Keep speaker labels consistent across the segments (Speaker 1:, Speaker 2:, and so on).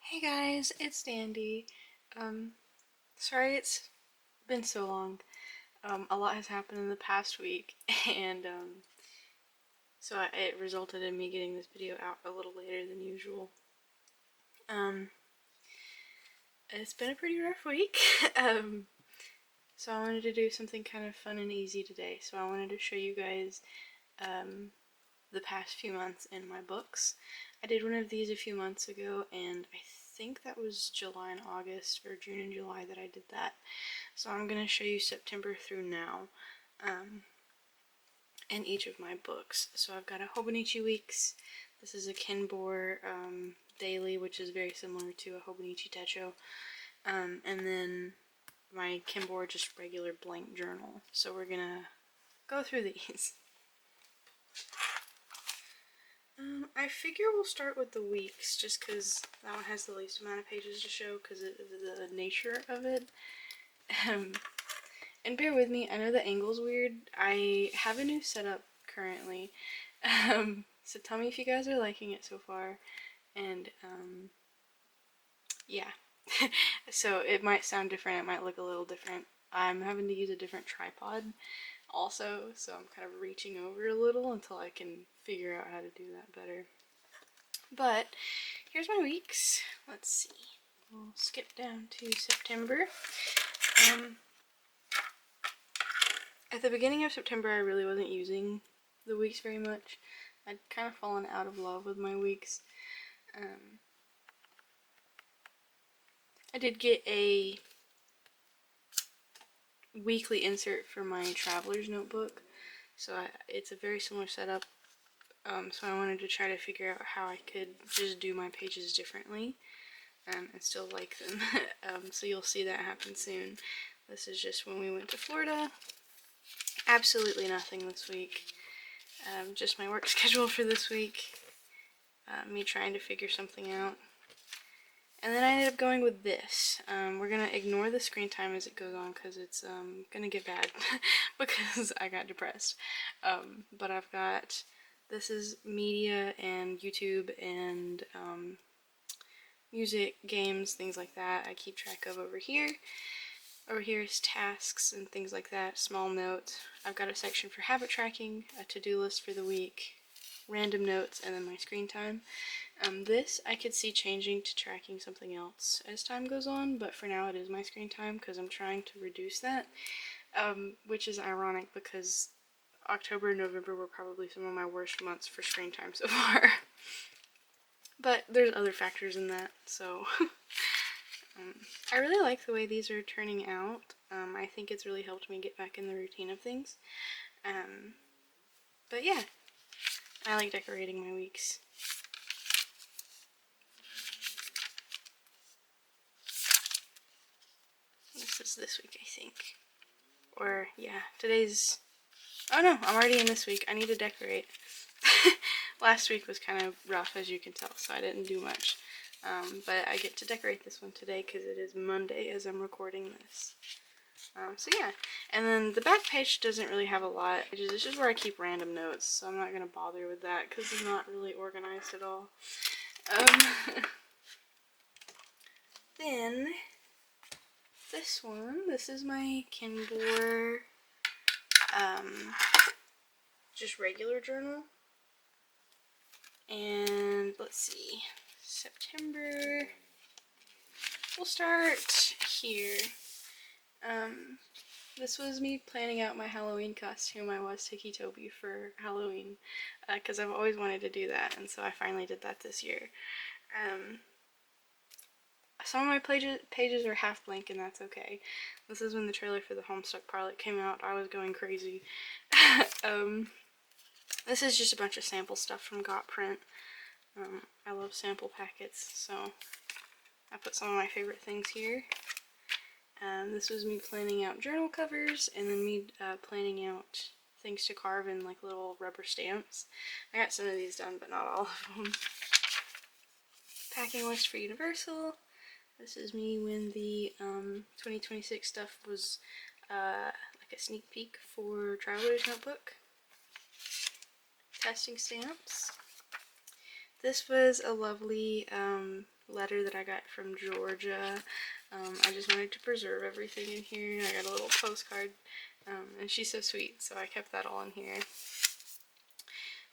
Speaker 1: Hey guys, it's Dandy. Sorry it's been so long. A lot has happened in the past week, and it resulted in me getting this video out a little later than usual. It's been a pretty rough week. So I wanted to do something kind of fun and easy today. So I wanted to show you guys the past few months in my books. I did one of these a few months ago, and I think that was July and August, or June and July that I did that. So I'm going to show you September through now in each of my books. So I've got a Hobonichi Weeks. This is a Kinbor daily, which is very similar to a Hobonichi Techo. And then my Kinbor just regular blank journal. So we're going to go through these. I figure we'll start with the weeks, just because that one has the least amount of pages to show because of the nature of it. And bear with me, I know the angle's weird. I have a new setup currently, so tell me if you guys are liking it so far. And yeah, so it might sound different, it might look a little different. I'm having to use a different tripod also, so I'm kind of reaching over a little until I can figure out how to do that better. But here's my weeks. Let's see. We'll skip down to September. At the beginning of September, I really wasn't using the weeks very much. I'd kind of fallen out of love with my weeks. I did get a weekly insert for my traveler's notebook, so it's a very similar setup. So I wanted to try to figure out how I could just do my pages differently and still like them. So you'll see that happen soon. This is just when we went to Florida. Absolutely nothing this week. Just my work schedule for this week. Me trying to figure something out. And then I ended up going with this. We're going to ignore the screen time as it goes on because it's going to get bad because I got depressed. But I've got, this is media and YouTube and music, games, things like that I keep track of over here. Over here is tasks and things like that, small notes. I've got a section for habit tracking, a to-do list for the week, random notes, and then my screen time. This I could see changing to tracking something else as time goes on, but for now it is my screen time because I'm trying to reduce that, which is ironic because October and November were probably some of my worst months for screen time so far. But there's other factors in that, so I really like the way these are turning out. I think it's really helped me get back in the routine of things. But yeah, I like decorating my weeks. This is this week, I think. Or, yeah, today's... Oh no, I'm already in this week. I need to decorate. Last week was kind of rough, as you can tell, so I didn't do much. But I get to decorate this one today because it is Monday as I'm recording this. So yeah, and then the back page doesn't really have a lot. It's just where I keep random notes, so I'm not going to bother with that because it's not really organized at all. Then, this one, this is my Kinbor, just regular journal. And let's see, September, we'll start here. This was me planning out my Halloween costume. I was Tiki Toby for Halloween, because I've always wanted to do that, and so I finally did that this year. Some of my pages are half blank, and that's okay. This is when the trailer for the Homestuck pilot came out. I was going crazy. This is just a bunch of sample stuff from Got Print. I love sample packets, so I put some of my favorite things here. This was me planning out journal covers, and then me planning out things to carve in like little rubber stamps. I got some of these done, but not all of them. Packing list for Universal. This is me when the 2026 stuff was like a sneak peek for Traveler's Notebook. Testing stamps. This was a lovely letter that I got from Georgia. I just wanted to preserve everything in here. I got a little postcard, and she's so sweet, so I kept that all in here.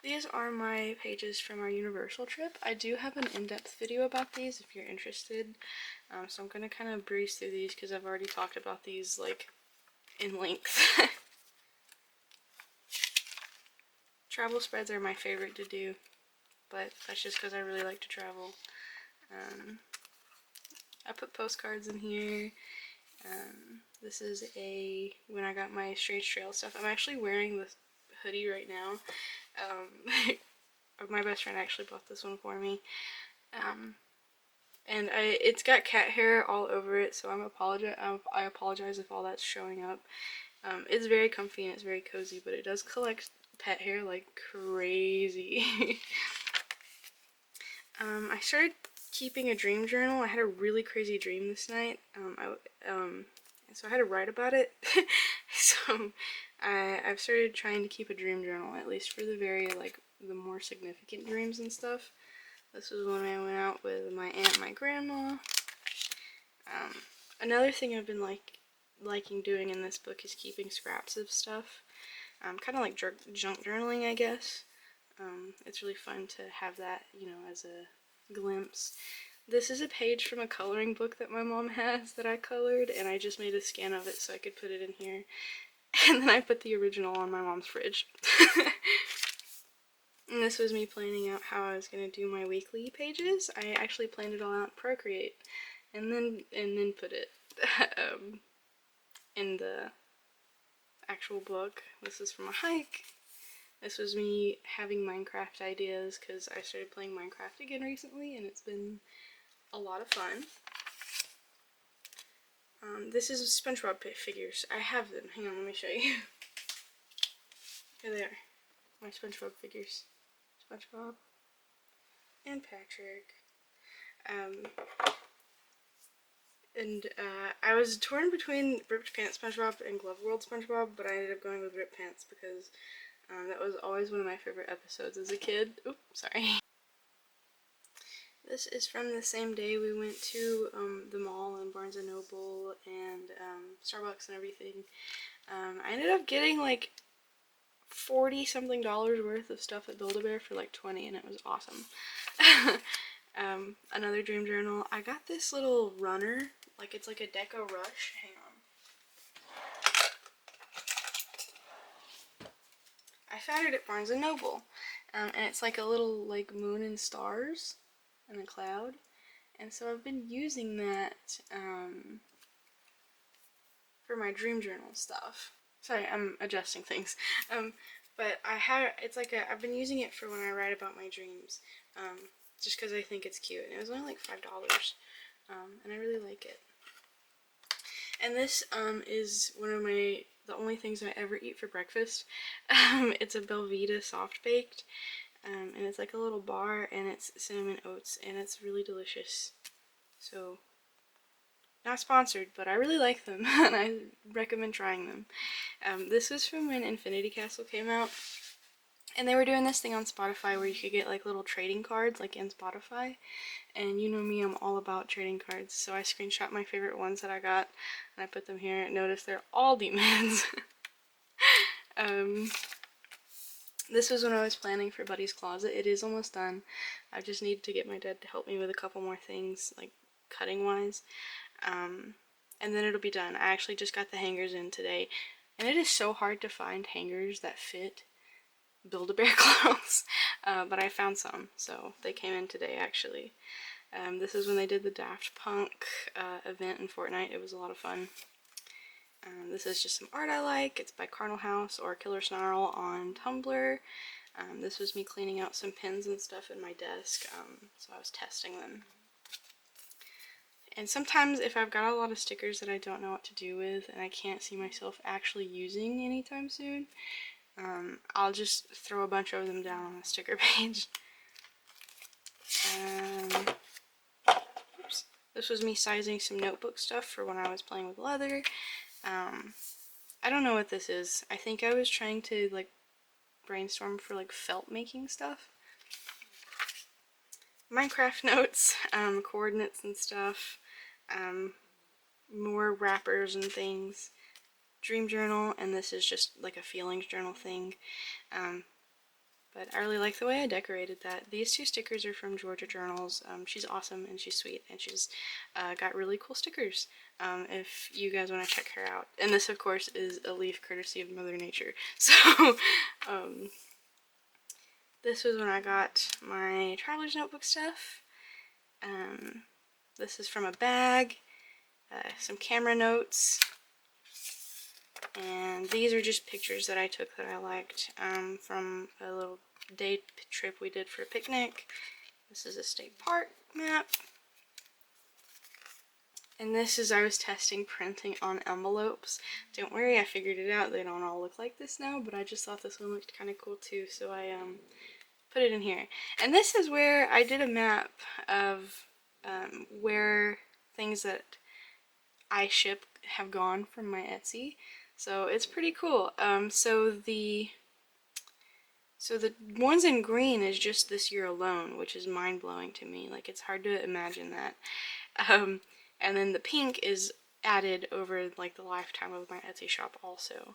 Speaker 1: These are my pages from our Universal trip. I do have an in-depth video about these if you're interested, so I'm going to kind of breeze through these because I've already talked about these like in length. Travel spreads are my favorite to do, but that's just because I really like to travel. I put postcards in here. This is when I got my Strange Trail stuff. I'm actually wearing this hoodie right now. My best friend actually bought this one for me. And it's got cat hair all over it, so I apologize if all that's showing up. It's very comfy and it's very cozy, but it does collect pet hair like crazy. I started keeping a dream journal. I had a really crazy dream this night. So I had to write about it. So I've started trying to keep a dream journal, at least for the more significant dreams and stuff. This was when I went out with my aunt and my grandma. Another thing I've been liking doing in this book is keeping scraps of stuff. Kind of like junk journaling, I guess. It's really fun to have that, as a glimpse. This is a page from a coloring book that my mom has that I colored, and I just made a scan of it so I could put it in here. And then I put the original on my mom's fridge. And this was me planning out how I was going to do my weekly pages. I actually planned it all out in Procreate, and then put it in the actual book. This is from a hike. This was me having Minecraft ideas because I started playing Minecraft again recently, and it's been a lot of fun. This is SpongeBob figures. I have them. Hang on, let me show you. Here they are. My SpongeBob figures. SpongeBob and Patrick. I was torn between Ripped Pants SpongeBob and Glove World SpongeBob, but I ended up going with Ripped Pants because that was always one of my favorite episodes as a kid. Oops, sorry. This is from the same day we went to the mall and Barnes & Noble and Starbucks and everything. I ended up getting like $40-something worth of stuff at Build-A-Bear for like $20, and it was awesome. Another dream journal. I got this little runner, it's like a Deco Rush. Hang on. I found it at Barnes & Noble, and it's like a little moon and stars and a cloud, and so I've been using that for my dream journal stuff. Sorry, I'm adjusting things. But I've been using it for when I write about my dreams, just because I think it's cute, and it was only like $5, and I really like it. And this is one of the only things I ever eat for breakfast. It's a Belvita soft baked, and it's like a little bar, and it's cinnamon oats, and it's really delicious. So, not sponsored, but I really like them, and I recommend trying them. This was from when Infinity Castle came out, and they were doing this thing on Spotify where you could get little trading cards in Spotify, and you know me, I'm all about trading cards, so I screenshot my favorite ones that I got, and I put them here. Notice they're all demons. This was when I was planning for Buddy's Closet. It is almost done. I just need to get my dad to help me with a couple more things, cutting wise. And then it'll be done. I actually just got the hangers in today, and it is so hard to find hangers that fit Build-A-Bear clothes, but I found some, so they came in today actually. This is when they did the Daft Punk event in Fortnite. It was a lot of fun. This is just some art I like. It's by Carnal House or Killer Snarl on Tumblr. This was me cleaning out some pins and stuff in my desk, so I was testing them. And sometimes if I've got a lot of stickers that I don't know what to do with and I can't see myself actually using anytime soon, I'll just throw a bunch of them down on a sticker page. Oops. This was me sizing some notebook stuff for when I was playing with leather. I don't know what this is. I think I was trying to brainstorm for felt making stuff. Minecraft notes, coordinates and stuff, more wrappers and things, dream journal, and this is just like a feelings journal thing. But I really like the way I decorated that. These two stickers are from Georgia Journals. She's awesome and she's sweet, and she's got really cool stickers if you guys want to check her out. And this, of course, is a leaf courtesy of Mother Nature. So this was when I got my traveler's notebook stuff. This is from a bag, some camera notes, and these are just pictures that I took that I liked from a little day trip we did for a picnic. This is a state park map. And this is I was testing printing on envelopes. Don't worry, I figured it out. They don't all look like this now, but I just thought this one looked kind of cool too, so I put it in here. And this is where I did a map of where things that I ship have gone from my Etsy. So it's pretty cool. So the ones in green is just this year alone, which is mind-blowing to me. Like, it's hard to imagine that. And then the pink is added over like the lifetime of my Etsy shop also.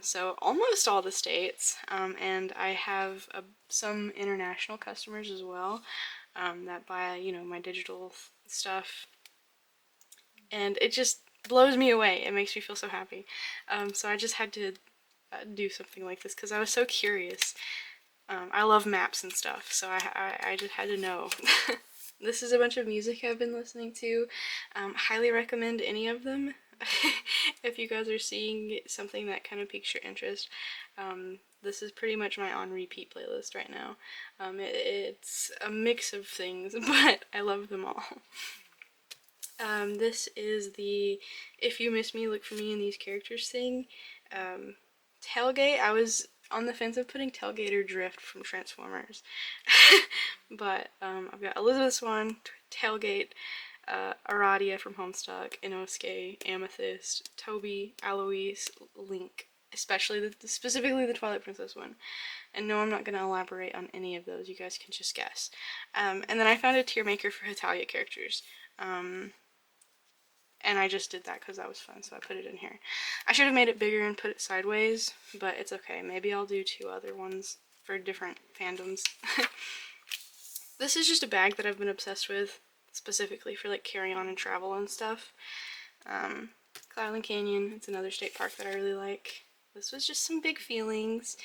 Speaker 1: So almost all the states, and I have some international customers as well that buy, you know, my digital stuff, and it just blows me away. It makes me feel so happy. So I just had to do something like this because I was so curious. I love maps and stuff, so I just had to know. This is a bunch of music I've been listening to. Highly recommend any of them if you guys are seeing something that kind of piques your interest. This is pretty much my on repeat playlist right now. It's a mix of things, but I love them all. This is the If You Miss Me, Look For Me in These Characters thing. Tailgate, I was on the fence of putting Tailgate or Drift from Transformers. But I've got Elizabeth Swan, Tailgate, Aradia from Homestuck, Inosuke, Amethyst, Toby, Aloise, Link, especially specifically the Twilight Princess one. And no, I'm not going to elaborate on any of those. You guys can just guess. And then I found a tier maker for Hetalia characters. And I just did that because that was fun, so I put it in here. I should have made it bigger and put it sideways, but it's okay. Maybe I'll do 2 other ones for different fandoms. This is just a bag that I've been obsessed with, specifically for like carry on and travel and stuff. Cloudland Canyon, it's another state park that I really like. This was just some big feelings.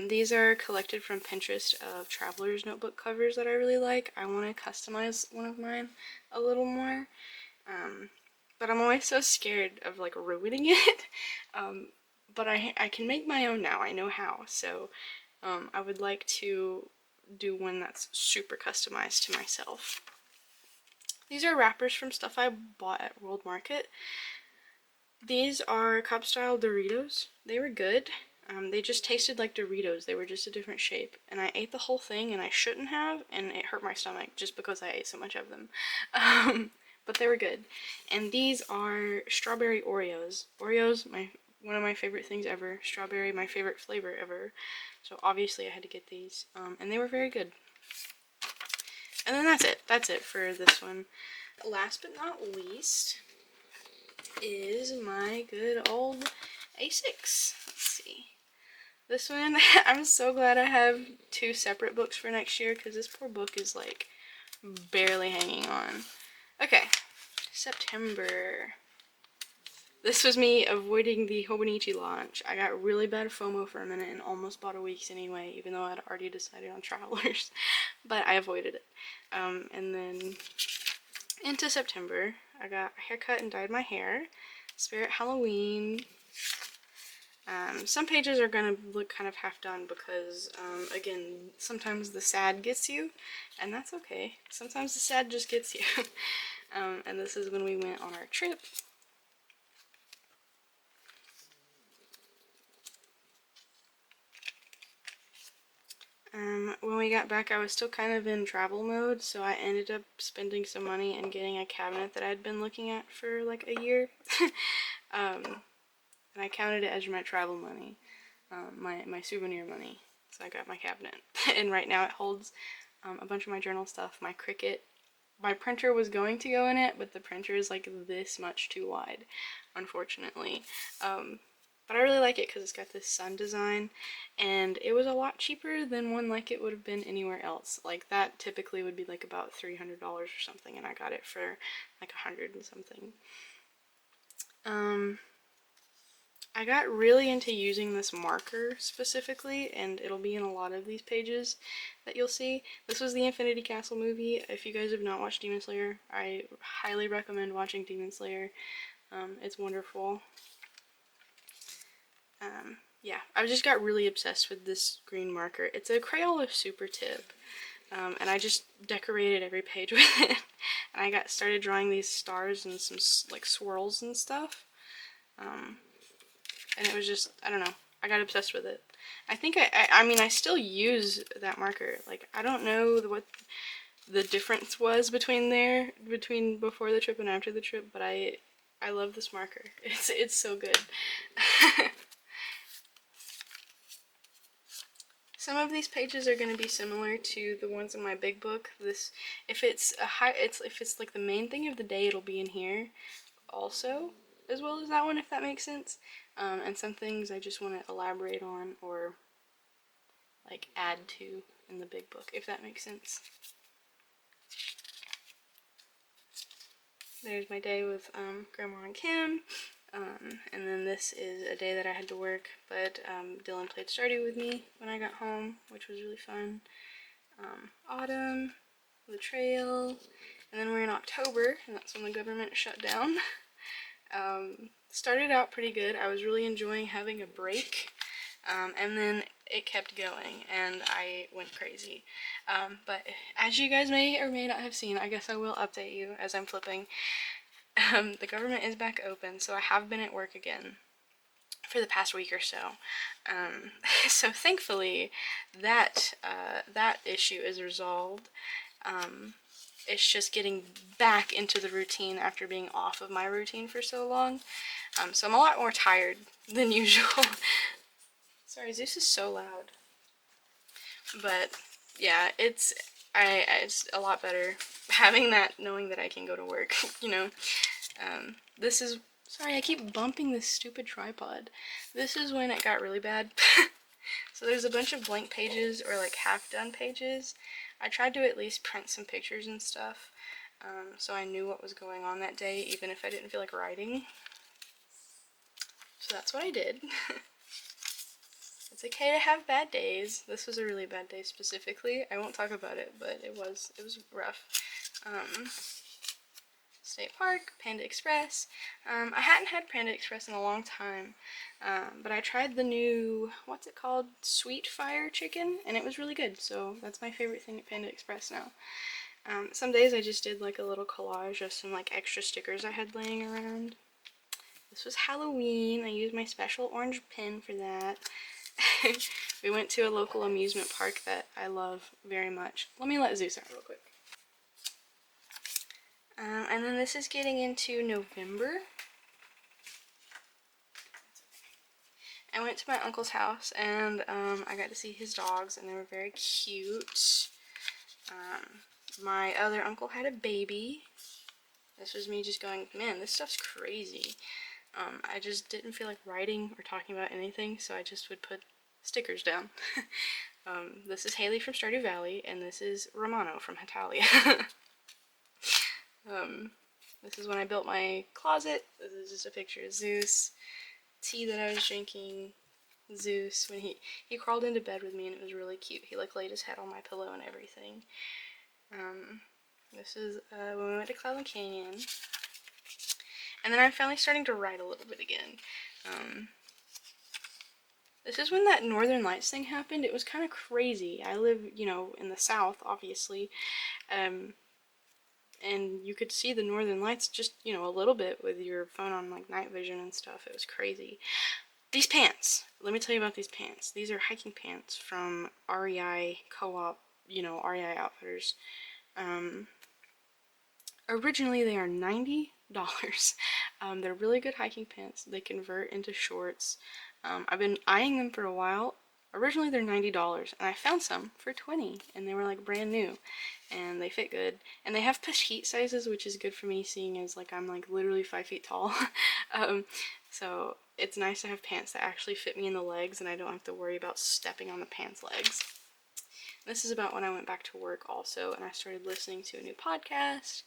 Speaker 1: These are collected from Pinterest of traveler's notebook covers that I really like. I want to customize one of mine a little more. But I'm always so scared of like ruining it. But I can make my own now. I know how. So I would like to do one that's super customized to myself. These are wrappers from stuff I bought at World Market. These are cup style Doritos. They were good. They just tasted like Doritos. They were just a different shape. And I ate the whole thing, and I shouldn't have, and it hurt my stomach just because I ate so much of them. But they were good. And these are strawberry Oreos. Oreos, one of my favorite things ever. Strawberry, my favorite flavor ever. So obviously I had to get these. And they were very good. And then that's it. That's it for this one. Last but not least is my good old A6. Let's see. This one, I'm so glad I have 2 separate books for next year because this poor book is like barely hanging on. Okay, September. This was me avoiding the Hobonichi launch. I got really bad FOMO for a minute and almost bought a Weeks anyway, even though I'd already decided on Travelers. But I avoided it. And then into September, I got a haircut and dyed my hair. Spirit Halloween. Some pages are going to look kind of half done because, again, sometimes the sad gets you, and that's okay. Sometimes the sad just gets you. And this is when we went on our trip. When we got back, I was still kind of in travel mode, so I ended up spending some money and getting a cabinet that I'd been looking at for like a year. And I counted it as my travel money, my souvenir money. So I got my cabinet. And right now it holds a bunch of my journal stuff, my Cricut. My printer was going to go in it, but the printer is like this much too wide, unfortunately. But I really like it because it's got this sun design, and it was a lot cheaper than one like it would have been anywhere else. Like that typically would be like about $300 or something, and I got it for like 100 and something. I got really into using this marker specifically, and it'll be in a lot of these pages that you'll see. This was the Infinity Castle movie. If you guys have not watched Demon Slayer, I highly recommend watching Demon Slayer. It's wonderful. Yeah, I just got really obsessed with this green marker. It's a Crayola Super Tip, and I just decorated every page with it. And I started drawing these stars and some like swirls and stuff. And it was just, I don't know, I got obsessed with it. I think I mean, I still use that marker. Like, I don't know what the difference was between before the trip and after the trip, but I love this marker. It's so good. Some of these pages are going to be similar to the ones in my big book. If it's like the main thing of the day, it'll be in here also, as well as that one, if that makes sense. And some things I just want to elaborate on or like add to in the big book, if that makes sense. There's my day with Grandma and Kim. And then this is a day that I had to work, but Dylan played Stardew with me when I got home, which was really fun. Autumn, the trail, and then we're in October, and that's when the government shut down. Started out pretty good. I was really enjoying having a break, and then it kept going, and I went crazy. But as you guys may or may not have seen, I guess I will update you as I'm flipping. The government is back open, so I have been at work again for the past week or so. So thankfully, that issue is resolved. It's just getting back into the routine after being off of my routine for so long. So I'm a lot more tired than usual. Sorry, Zeus is so loud. But yeah, it's a lot better having that, knowing that I can go to work, you know. This is, sorry, I keep bumping this stupid tripod. This is when it got really bad. So there's a bunch of blank pages or like half done pages. I tried to at least print some pictures and stuff, so I knew what was going on that day, even if I didn't feel like writing. So that's what I did. It's okay to have bad days. This was a really bad day specifically. I won't talk about it, but it was rough. State Park, Panda Express. I hadn't had Panda Express in a long time, but I tried the new, what's it called, Sweet Fire Chicken, and it was really good, so that's my favorite thing at Panda Express now. Some days I just did like a little collage of some like extra stickers I had laying around. This was Halloween. I used my special orange pen for that. We went to a local amusement park that I love very much. Let me let Zeus out real quick. And then this is getting into November. I went to my uncle's house, and I got to see his dogs, and they were very cute. My other uncle had a baby. This was me just going, man, this stuff's crazy. I just didn't feel like writing or talking about anything, so I just would put stickers down. This is Haley from Stardew Valley, and this is Romano from Hetalia. This is when I built my closet. This is just a picture of Zeus. Tea that I was drinking. Zeus, when he crawled into bed with me, and it was really cute. He like laid his head on my pillow and everything. This is when we went to Cloudland Canyon. And then I'm finally starting to write a little bit again. This is when that Northern Lights thing happened. It was kind of crazy. I live, you know, in the South, obviously. And you could see the Northern Lights just, you know, a little bit with your phone on like night vision and stuff. It was crazy. These pants. Let me tell you about these pants. These are hiking pants from REI Co-op, you know, REI Outfitters. Originally they are $90. They're really good hiking pants. They convert into shorts. I've been eyeing them for a while, Originally they're $90, and I found some for $20, and they were like brand new, and they fit good. And they have petite sizes, which is good for me, seeing as like I'm like literally 5 feet tall. So it's nice to have pants that actually fit me in the legs, and I don't have to worry about stepping on the pants legs. This is about when I went back to work also, and I started listening to a new podcast.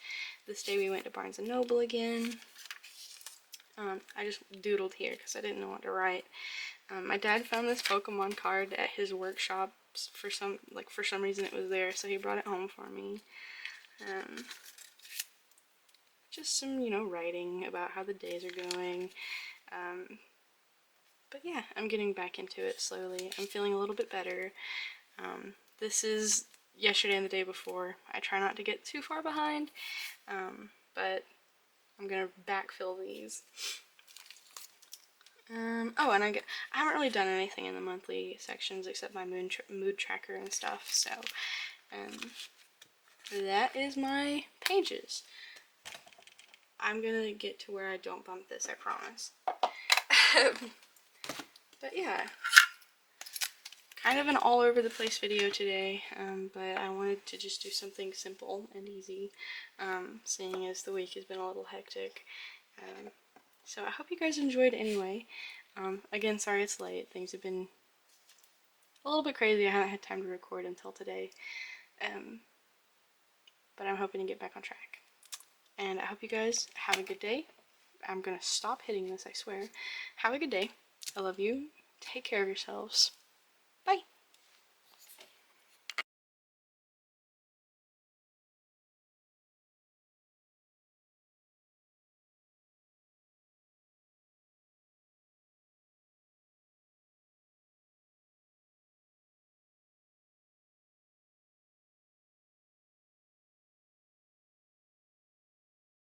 Speaker 1: This day we went to Barnes & Noble again. I just doodled here because I didn't know what to write. My dad found this Pokemon card at his workshop. For some reason it was there, so he brought it home for me. Just some, writing about how the days are going. But yeah, I'm getting back into it slowly. I'm feeling a little bit better. This is yesterday and the day before. I try not to get too far behind, but I'm gonna backfill these. Oh, and I haven't really done anything in the monthly sections except my mood tracker and stuff, so that is my pages. I'm gonna get to where I don't bump this, I promise. But yeah, kind of an all over the place video today, but I wanted to just do something simple and easy, seeing as the week has been a little hectic. So I hope you guys enjoyed anyway. Again, sorry it's late. Things have been a little bit crazy. I haven't had time to record until today. But I'm hoping to get back on track. And I hope you guys have a good day. I'm gonna stop hitting this, I swear. Have a good day. I love you. Take care of yourselves. Bye.